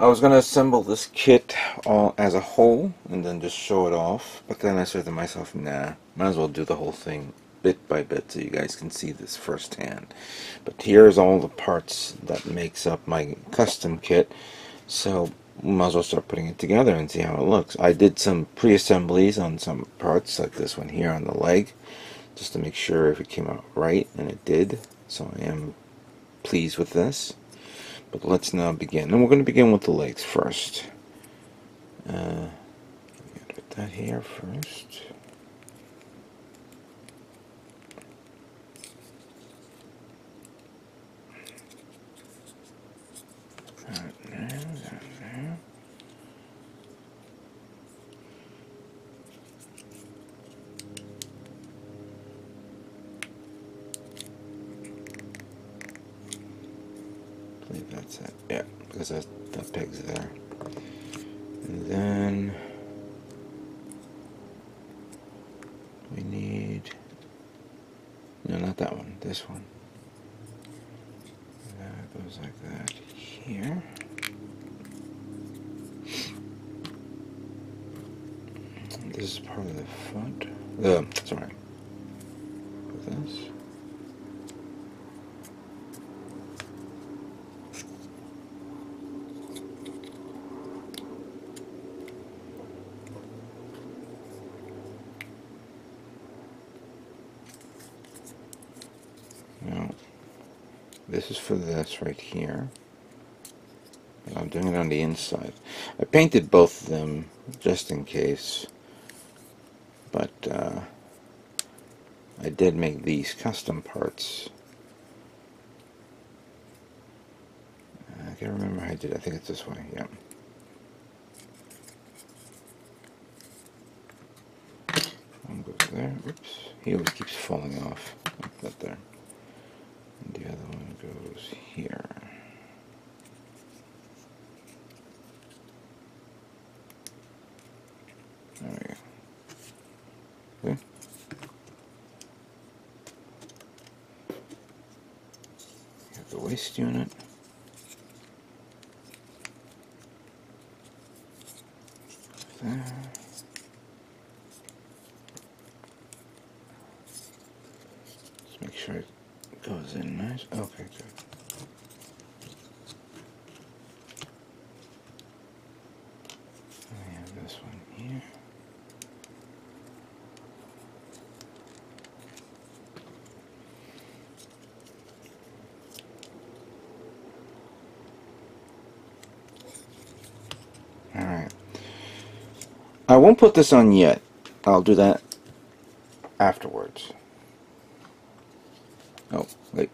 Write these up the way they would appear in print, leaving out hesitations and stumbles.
I was going to assemble this kit all as a whole and then just show it off, but then I said to myself, nah, might as well do the whole thing bit by bit so you guys can see this firsthand. But here's all the parts that makes up my custom kit, so we might as well start putting it together and see how it looks. I did some pre-assemblies on some parts, like this one here on the leg, just to make sure if it came out right, and it did, so I am pleased with this. But let's now begin. And we're going to begin with the legs first. Put that here first. That there, that there. I believe that's it. Yeah, because that peg's there. And then we need, no, not that one, this one. That goes like that here. And this is part of the front. Sorry. This. Now, this is for this right here. And I'm doing it on the inside. I painted both of them just in case, but I did make these custom parts. I can't remember how I did it. I think it's this way, yeah. One goes there. Oops. He always keeps falling off. Like that there. And the other one goes here. There we go. Okay. You have the waist unit. There. Just make sure it goes in nice. Okay, good. I have this one here. Alright. I won't put this on yet. I'll do that afterwards. Oh, wait.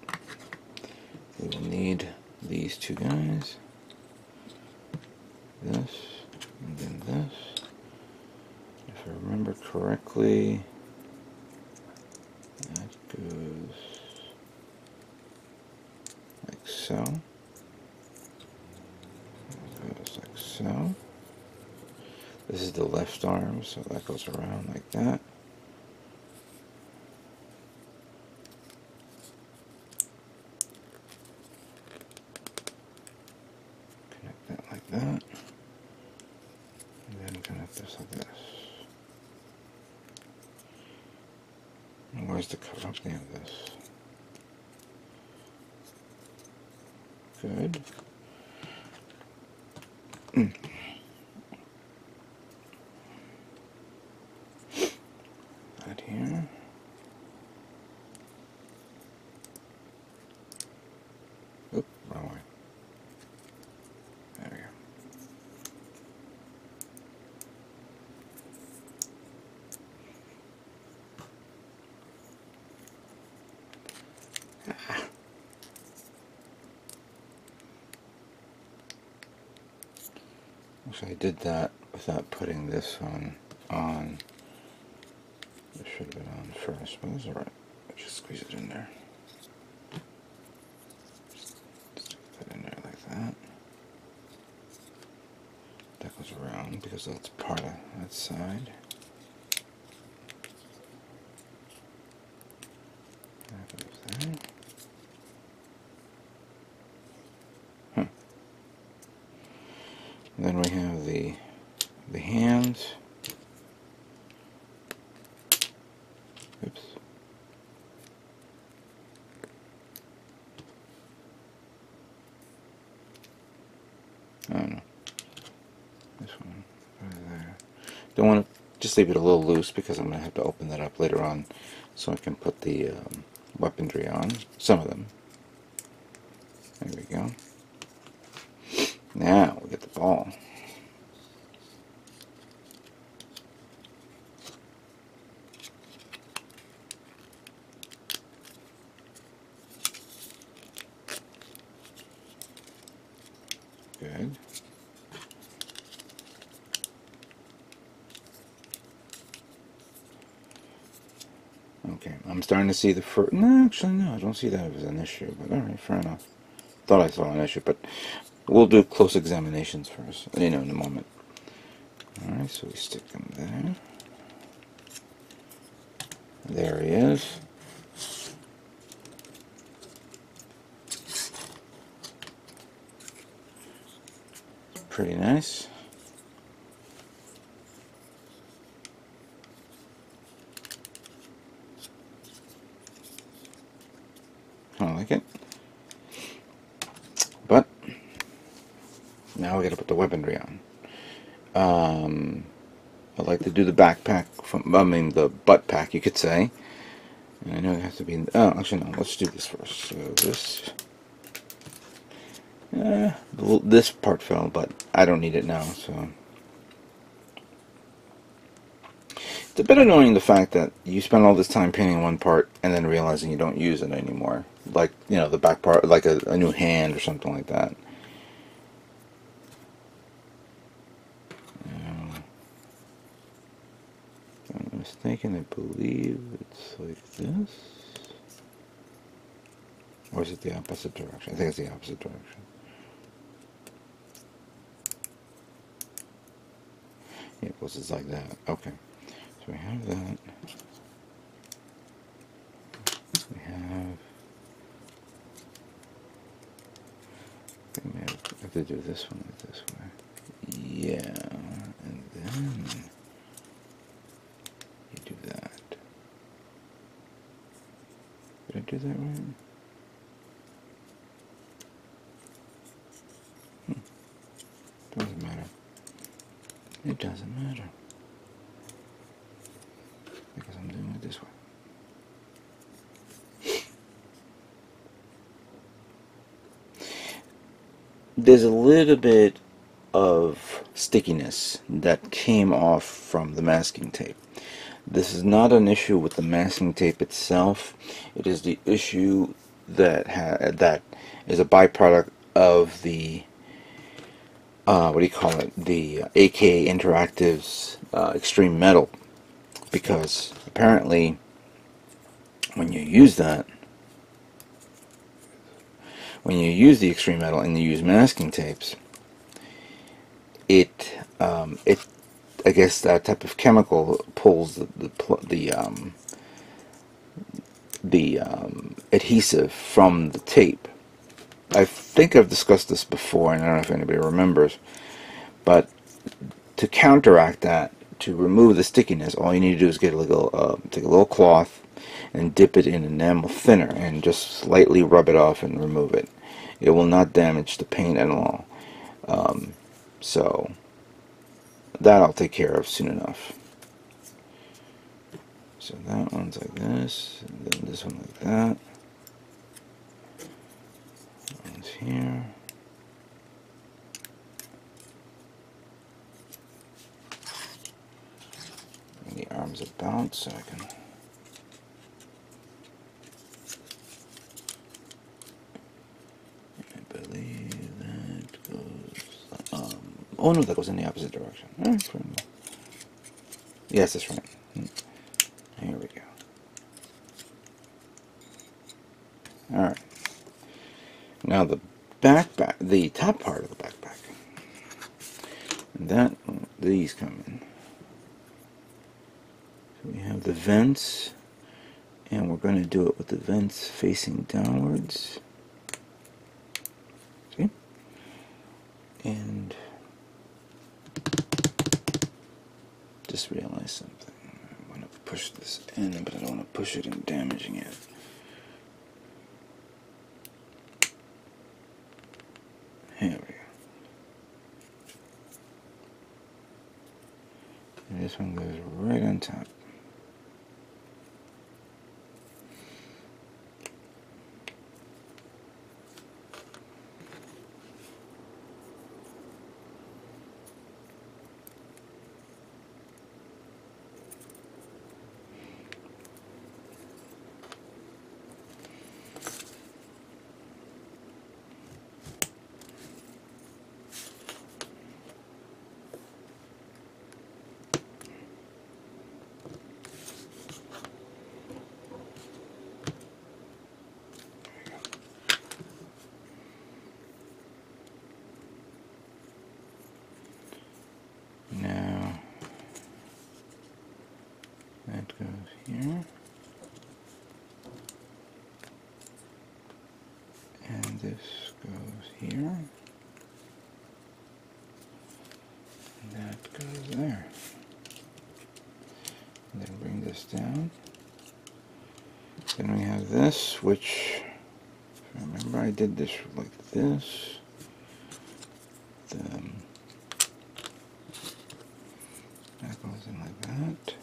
We will need these two guys. This, and then this. If I remember correctly, that goes like so. That goes like so. This is the left arm, so that goes around like that. Connect that like that. And then connect this like this. And where's the cover up the end of this? Good. That here. Oop, wrong way. There we go. Actually, I did that without putting this one on. This should have been on first, but it's alright. Just squeeze it in there. Just stick that in there like that. That goes around because that's part of that side. That goes there. And then we have the hands. Oops. Oh no. This one right there. Don't want to just leave it a little loose because I'm going to have to open that up later on so I can put the weaponry on. Some of them. There we go. Now we get the ball. Good. Okay, I'm starting to see the first. No, actually, no, I don't see that as an issue. But all right, fair enough. Thought I saw an issue, but we'll do close examinations first. In a moment. All right, so we stick him there. There he is. Pretty nice. I like it. But now we gotta put the weaponry on. I like to do the backpack the butt pack, you could say. And I know it has to be. Oh, actually no. Let's do this first. So this part fell, but I don't need it now. So it's a bit annoying the fact that you spend all this time painting one part and then realizing you don't use it anymore. Like the back part, like a new hand or something like that. If I'm mistaken, I believe it's like this. Or is it the opposite direction? I think it's the opposite direction. Yeah, because it's like that. Okay. So we have that. We have... I think we have to do this one like this way. Yeah. And then... you do that. Did I do that right? Doesn't matter. It doesn't matter. Because I'm doing it this way. There's a little bit of stickiness that came off from the masking tape. This is not an issue with the masking tape itself. It is the issue that is a byproduct of the what do you call it? The AK Interactive's Extreme Metal, because apparently when you use the Extreme Metal and you use masking tapes, I guess that type of chemical pulls the adhesive from the tape. I think I've discussed this before, and I don't know if anybody remembers, but to counteract that, to remove the stickiness, all you need to do is get take a little cloth and dip it in enamel thinner and just slightly rub it off and remove it. It will not damage the paint at all. So that I'll take care of soon enough. So that one's like this, and then this one like that. That one's here. And the arms about so I can. I believe that goes. Oh no, that goes in the opposite direction. Alright, fair enough. Yes, that's right. Here we go. Alright. Now the the top part of the backpack. And these come in. So we have the vents, and we're going to do it with the vents facing downwards. See? And just realized something. I want to push this in, but I don't want to push it and damaging it. Here we go. And this one goes right on top. Now that goes here, and this goes here, and that goes there. And then bring this down. Then we have this, which, if I remember, I did this like this. That goes in like that.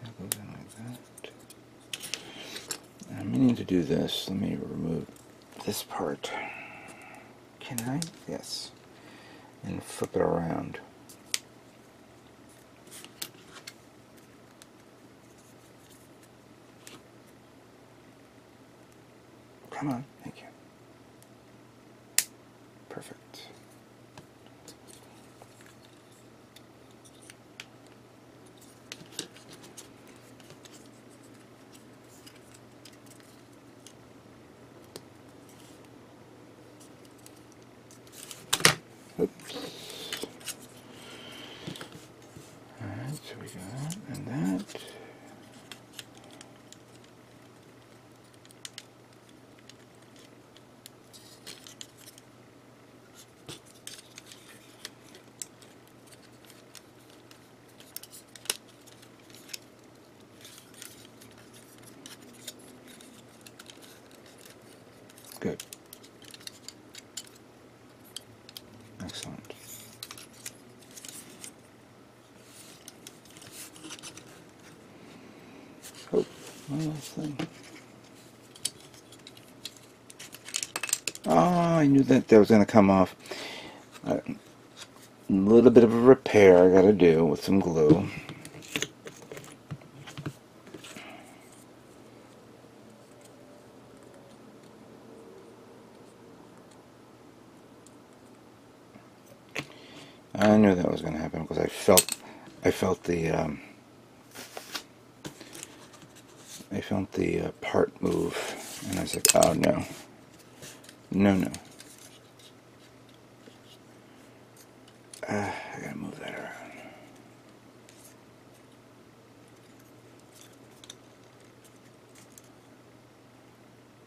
That goes in like that. I'm meaning to do this. Let me remove this part. Can I? Yes. And flip it around. Come on. Thank you. Perfect. Oops. Alright, so we got that and that. Good. Excellent. Oh, one last thing. Oh, I knew that was going to come off. A little bit of a repair I got to do with some glue. I knew that was going to happen because I felt the part move, and I was like, oh no, no. I gotta move that around.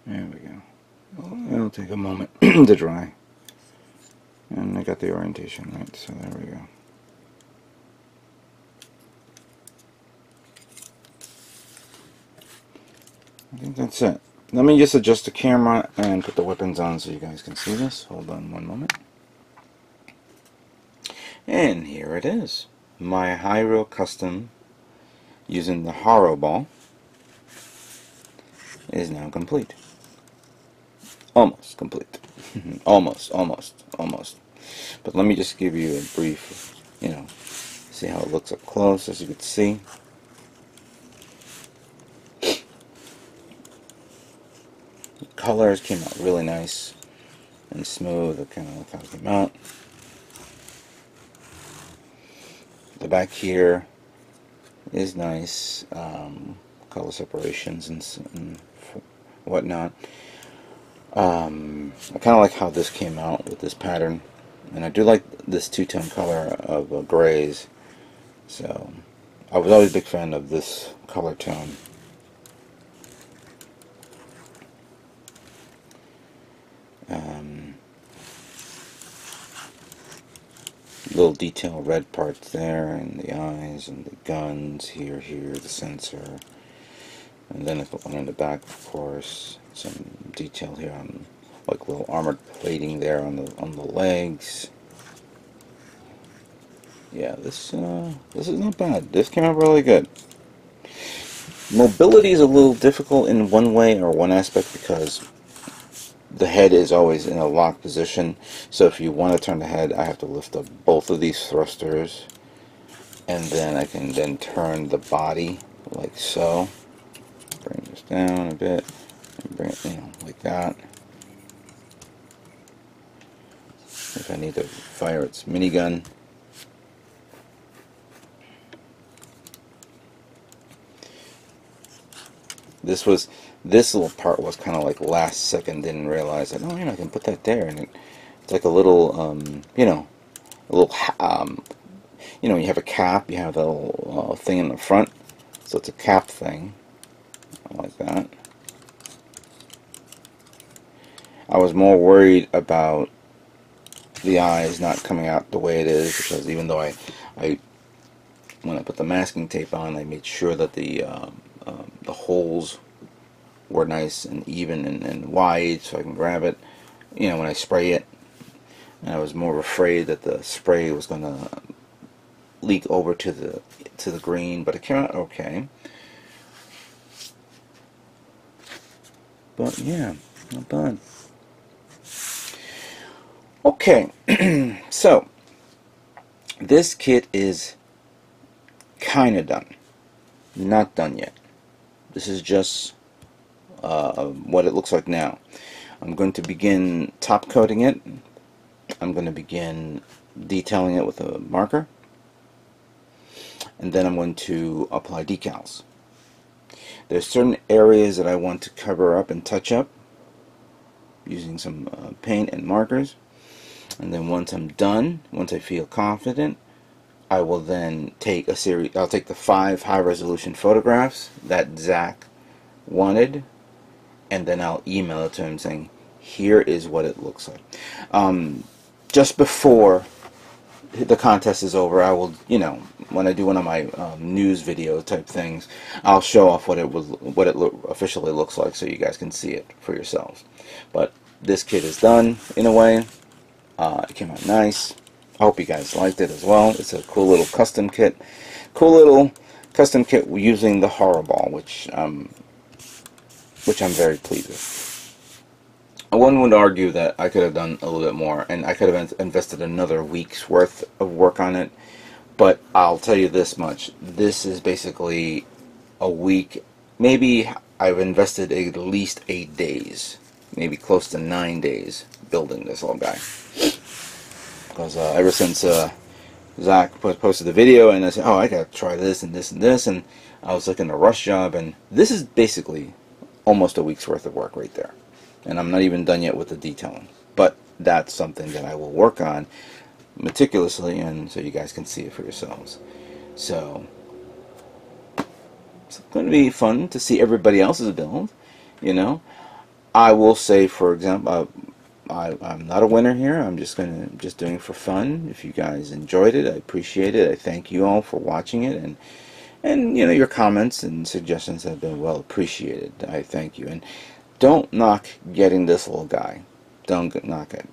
There we go. Well, it'll take a moment to dry. And I got the orientation right, so there we go. I think that's it. Let me just adjust the camera and put the weapons on so you guys can see this. Hold on one moment. And here it is. My Hiro Custom using the Haro ball is now complete. Almost complete. almost. But let me just give you a brief, see how it looks up close, as you can see. The colors came out really nice and smooth. It kind of look how it came out. The back here is nice, color separations and whatnot. I kind of like how this came out with this pattern, and I do like this two-tone color of grays. So I was always a big fan of this color tone. little detail red parts there, and the eyes, and the guns here, the sensor, and then the one in the back, of course. Some detail here on like little armored plating there on the legs. Yeah, this is not bad. This came out really good. Mobility is a little difficult in one way or one aspect because the head is always in a locked position. So if you want to turn the head, I have to lift up both of these thrusters, and then I can then turn the body like so. Bring this down a bit and bring it, like that. If I need to fire its minigun. This little part was kind of like last second. Didn't realize that. Oh, I can put that there, and it's like a little, a little, you have a cap. You have the little thing in the front, so it's a cap thing, like that. I was more worried about the eyes not coming out the way it is, because even though I when I put the masking tape on, I made sure that the holes were nice and even and wide, so I can grab it, when I spray it. And I was more afraid that the spray was going to leak over to the green, but it came out okay. But yeah, not bad. Okay, so this kit is kind of done. Not done yet. This is just what it looks like now. I'm going to begin top coating it. I'm going to begin detailing it with a marker. And then I'm going to apply decals. There's certain areas that I want to cover up and touch up using some paint and markers. And then once I'm done, once I feel confident, I will then take a series. I'll take the 5 high-resolution photographs that Zach wanted, and then I'll email it to him saying, "Here is what it looks like." Just before the contest is over, I will, when I do one of my news video type things, I'll show off what it officially looks like, so you guys can see it for yourselves. But this kit is done in a way. It came out nice. I hope you guys liked it as well. It's a cool little custom kit. Cool little custom kit using the Haro ball, which I'm very pleased with. One would argue that I could have done a little bit more, and I could have invested another week's worth of work on it. But I'll tell you this much: this is basically a week. Maybe I've invested at least 8 days, maybe close to 9 days building this little guy. Because ever since Zach posted the video, and I said, "Oh, I gotta try this and this and this," and I was looking at a rush job, and this is basically almost a week's worth of work right there. And I'm not even done yet with the detailing. But that's something that I will work on meticulously, and so you guys can see it for yourselves. So it's going to be fun to see everybody else's build. I will say, for example, I'm not a winner here. I'm just doing it for fun. If you guys enjoyed it, I appreciate it. I thank you all for watching it, and your comments and suggestions have been well appreciated. I thank you, and don't knock getting this little guy. Don't knock it.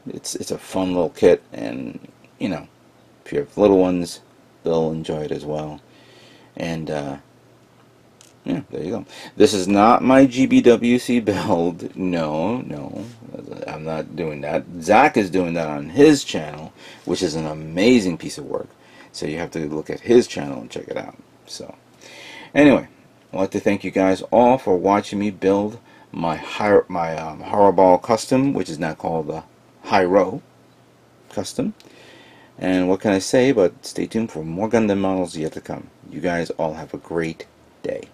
It's a fun little kit, and if you have little ones, they'll enjoy it as well. And yeah, there you go. This is not my GBWC build. No, I'm not doing that. Zach is doing that on his channel, which is an amazing piece of work. So you have to look at his channel and check it out. So, anyway, I'd like to thank you guys all for watching me build my Haropla Custom, which is now called the Hiro Custom. And what can I say but stay tuned for more Gundam models yet to come. You guys all have a great day.